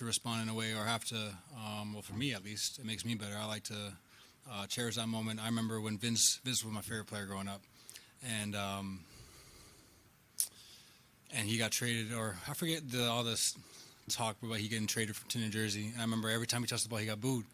to respond in a way, or have to. Well, for me at least, it makes me better. I like to cherish that moment. I remember when Vince was my favorite player growing up, and he got traded, or I forget all this talk about he getting traded to New Jersey. I remember every time he touched the ball, he got booed.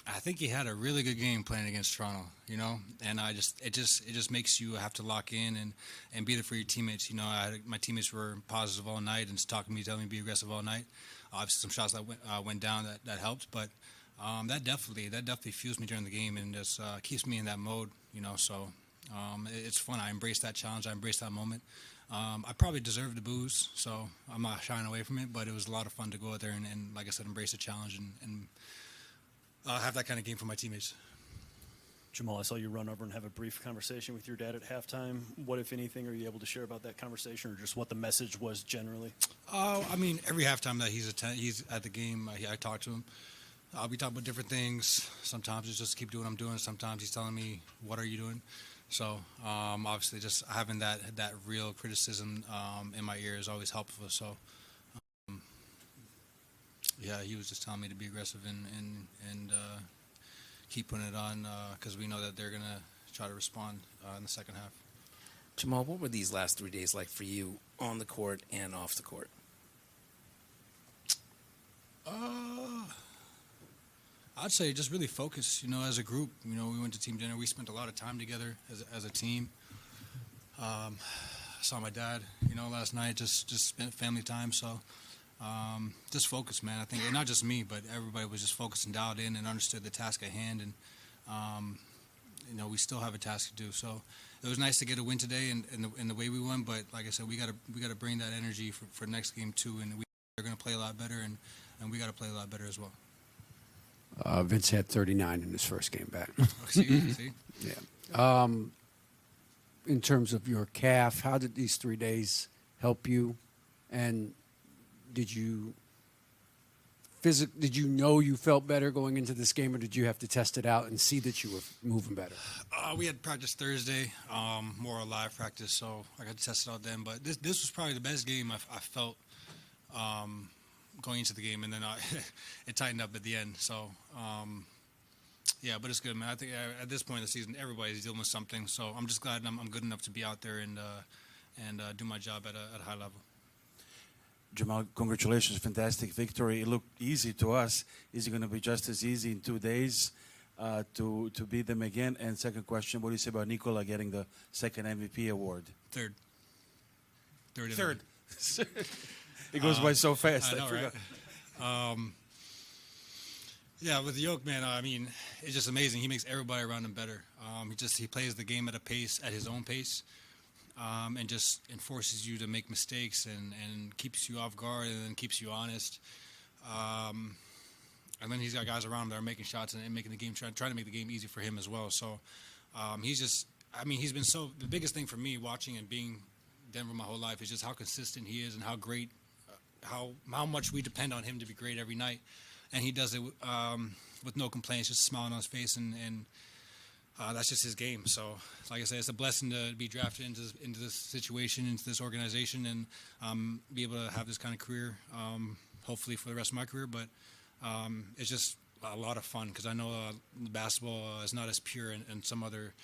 I think he had a really good game playing against Toronto, and it just makes you have to lock in and be there for your teammates. My teammates were positive all night and talking to me, telling me to be aggressive all night. Obviously, some shots that went down that helped, but that definitely fuels me during the game and just keeps me in that mode. So it's fun. I embrace that challenge. I embrace that moment. I probably deserved the booze, so I'm not shying away from it, but it was a lot of fun to go out there and like I said, embrace the challenge and have that kind of game for my teammates. Jamal, I saw you run over and have a brief conversation with your dad at halftime. What, if anything, are you able to share about that conversation, or just what the message was generally? I mean, every halftime that he's at the game, I talk to him. We talk about different things. Sometimes it's just keep doing what I'm doing. Sometimes he's telling me, what are you doing? So obviously just having that real criticism in my ear is always helpful. So yeah, he was just telling me to be aggressive and keep putting it on because we know that they're going to try to respond in the second half. Jamal, what were these last 3 days like for you on the court and off the court? I'd say just really focus, as a group. We went to team dinner. We spent a lot of time together as a team. I saw my dad, last night, just spent family time. So just focus, man. I think, and not just me, but everybody was just focused and dialed in and understood the task at hand. And, we still have a task to do. So it was nice to get a win today and the way we won. But like I said, we got to bring that energy for next game too. And we're going to play a lot better, and we got to play a lot better as well. Vince had 39 in his first game back. See? Yeah. In terms of your calf, how did these 3 days help you? And did you know you felt better going into this game, or did you have to test it out and see that you were moving better? We had practice Thursday, more a live practice, so I got to test it out then. But this was probably the best game I felt going into the game, and then it tightened up at the end. So, yeah, but it's good, man. I think at this point in the season, everybody's dealing with something. So I'm just glad I'm good enough to be out there and do my job at a high level. Jamal, congratulations, fantastic victory. It looked easy to us. Is it going to be just as easy in 2 days to beat them again? And second question, what do you say about Nikola getting the second MVP award? Third. It goes by so fast. I know, right? Yeah, with Jokic, man, I mean, it's just amazing. He makes everybody around him better. He plays the game at his own pace, and just enforces you to make mistakes and keeps you off guard and then keeps you honest. And then he's got guys around him that are making shots and making the game, trying to make the game easy for him as well. So he's been the biggest thing for me watching and being Denver my whole life is just how consistent he is and how great, how much we depend on him to be great every night. And he does it with no complaints, just smiling on his face, and that's just his game. So, like I said, it's a blessing to be drafted into this situation, into this organization, and be able to have this kind of career, hopefully for the rest of my career. But it's just a lot of fun because I know basketball is not as pure in some other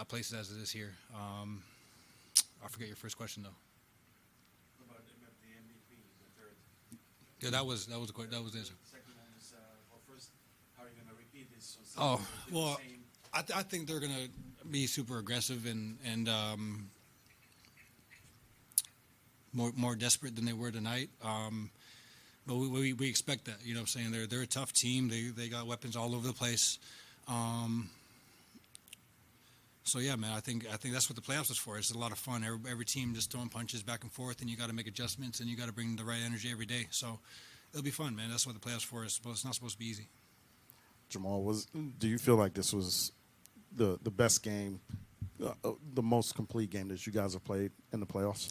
places as it is here. I forget your first question, though. About the MVP, the third. Yeah, that was the answer. Second one is, first, how are you going to repeat this? I think they're going to be super aggressive and more desperate than they were tonight. But we expect that. You know what I'm saying? They're a tough team. They got weapons all over the place. So yeah, man, I think that's what the playoffs is for. It's a lot of fun. Every team just throwing punches back and forth, and you got to make adjustments, and you got to bring the right energy every day. So it'll be fun, man. That's what the playoffs for. It's not supposed to be easy. Jamal, do you feel like this was the best game, the most complete game that you guys have played in the playoffs?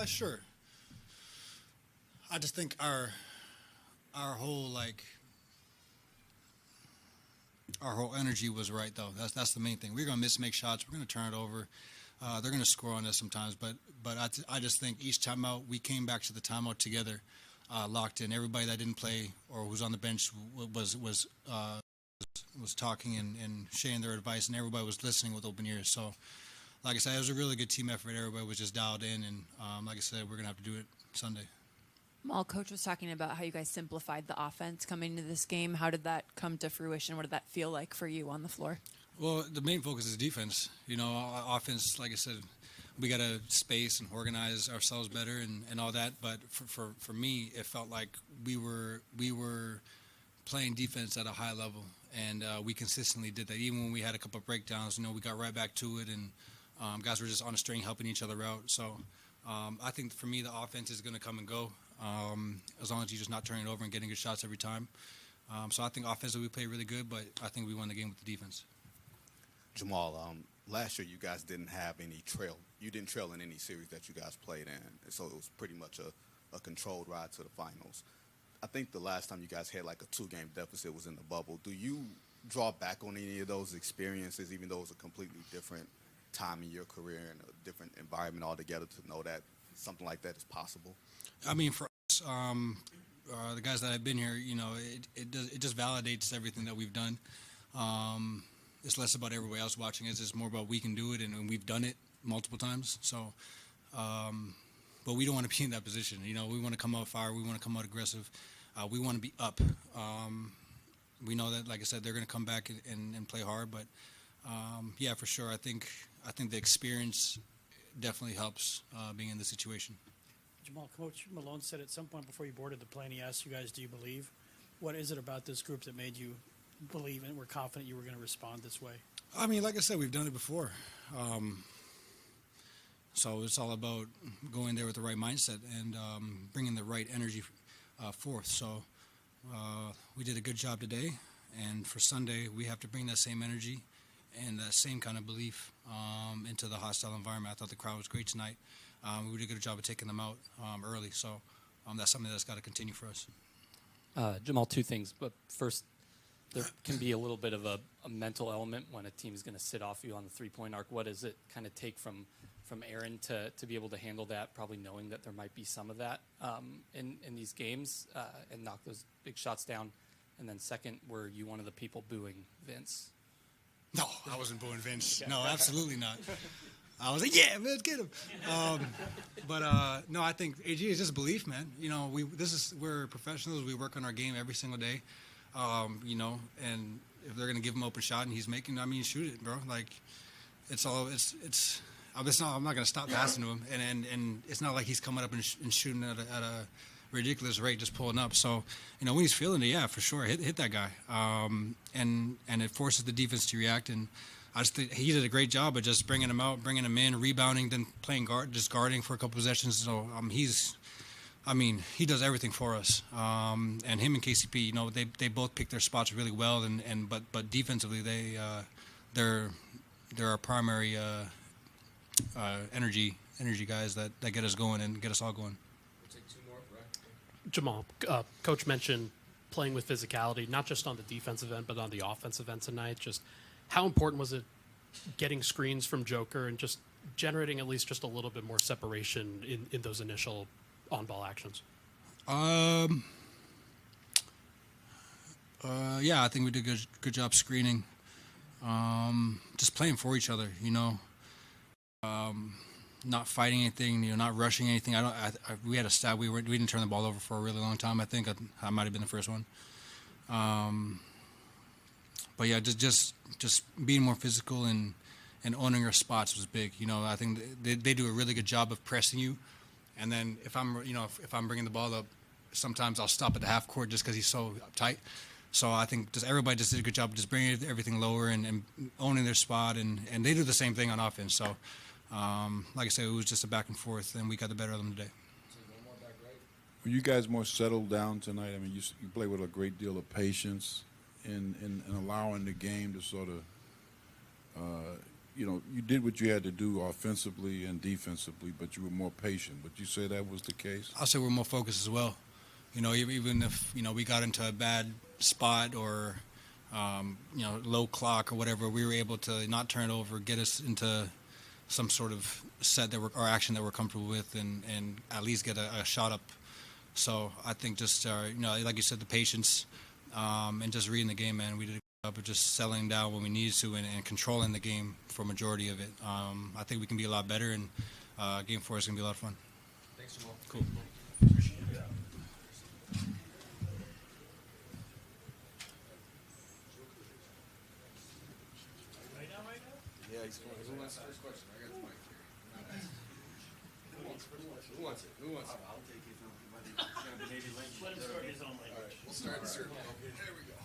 Sure. I just think our whole energy was right, though. That's the main thing. We're gonna make shots. We're gonna turn it over. they're going to score on us sometimes. But I just think each timeout we came back to the timeout together, locked in. Everybody that didn't play or was on the bench was talking and sharing their advice, and everybody was listening with open ears. So, like I said, it was a really good team effort. Everybody was just dialed in, and like I said, we're going to have to do it Sunday. Mal, Coach was talking about how you guys simplified the offense coming into this game. How did that come to fruition? What did that feel like for you on the floor? Well, the main focus is defense. You know, offense, like I said, we got to space and organize ourselves better and all that. But for me, it felt like we were playing defense at a high level, and we consistently did that. Even when we had a couple of breakdowns, you know, we got right back to it, and guys were just on a string helping each other out. So I think for me, the offense is going to come and go as long as you're just not turning it over and getting good shots every time. So I think offensively we played really good, but I think we won the game with the defense. Jamal, last year you guys didn't have any trail. You didn't trail in any series that you guys played in, so it was pretty much a controlled ride to the finals. I think the last time you guys had like a 2-game deficit was in the bubble. Do you draw back on any of those experiences, even though it was a completely different time in your career and a different environment altogether, to know that something like that is possible? I mean, for us, the guys that have been here, you know, it just validates everything that we've done. It's less about everybody else watching. It's just more about we can do it, and we've done it multiple times. So, but we don't want to be in that position. You know, we want to come out fire. We want to come out aggressive. We want to be up. We know that, like I said, they're going to come back and play hard. But yeah, for sure, I think the experience definitely helps being in this situation. Jamal, Coach Malone said at some point before you boarded the plane, he asked you guys, do you believe? What is it about this group that made you believe and were confident you were going to respond this way? I mean, like I said, we've done it before. So it's all about going there with the right mindset and bringing the right energy forth. So we did a good job today, and for Sunday we have to bring that same energy and that same kind of belief into the hostile environment. I thought the crowd was great tonight. We did a good job of taking them out early. So that's something that's got to continue for us. Jamal, two things. But first, there can be a little bit of a mental element when a team is going to sit off you on the three-point arc. What does it kind of take from Aaron to be able to handle that, probably knowing that there might be some of that in these games and knock those big shots down? And then second, were you one of the people booing Vince? No, I wasn't booing Vince. No, absolutely not. I was like, yeah, man, get him. But no, I think AG is just belief, man. You know, we're professionals. We work on our game every single day. You know, and if they're gonna give him an open shot and he's making, I mean, shoot it, bro. Like, I'm not gonna stop passing to him, and it's not like he's coming up and shooting at a ridiculous rate, just pulling up. So, you know, when he's feeling it, yeah, for sure, hit that guy. And it forces the defense to react. And I just think he did a great job of just bringing him out, bringing him in, rebounding, then playing guard, just guarding for a couple possessions. So he does everything for us. And him and KCP, you know, they both pick their spots really well. But defensively, they're our primary energy guys that get us going and get us all going. Jamal, Coach mentioned playing with physicality, not just on the defensive end, but on the offensive end tonight. Just how important was it getting screens from Joker and just generating at least just a little bit more separation in those initial on-ball actions? Yeah, I think we did a good job screening. Just playing for each other, you know. Not fighting anything, you know, not rushing anything. We had a stat. We didn't turn the ball over for a really long time. I think I might have been the first one. But yeah, just being more physical and owning our spots was big. You know, I think they do a really good job of pressing you. And then if I'm bringing the ball up, sometimes I'll stop at the half court just because he's so tight. So I think everybody just did a good job of just bringing everything lower and owning their spot. And they do the same thing on offense. So. Like I said, it was just a back and forth, and we got the better of them today. Were you guys more settled down tonight? I mean, you play with a great deal of patience in allowing the game to sort of, you know, you did what you had to do offensively and defensively, but you were more patient. Would you say that was the case? I'll say we're more focused as well. You know, even if, you know, we got into a bad spot or, you know, low clock or whatever, we were able to not turn it over, get us into some sort of set or action that we're comfortable with, and at least get a shot up. So I think just like you said, the patience and just reading the game, man. We did a good job of just settling down when we needed to and controlling the game for a majority of it. I think we can be a lot better, and Game 4 is going to be a lot of fun. Thanks, Jamal. Cool. Yeah, he's going. Who wants the first question? I got the mic here. Who wants it? Who wants it? I'll take it. It's gonna be Navy Lynch. Let him start his own language. All right, we'll start in circle. Okay, there we go.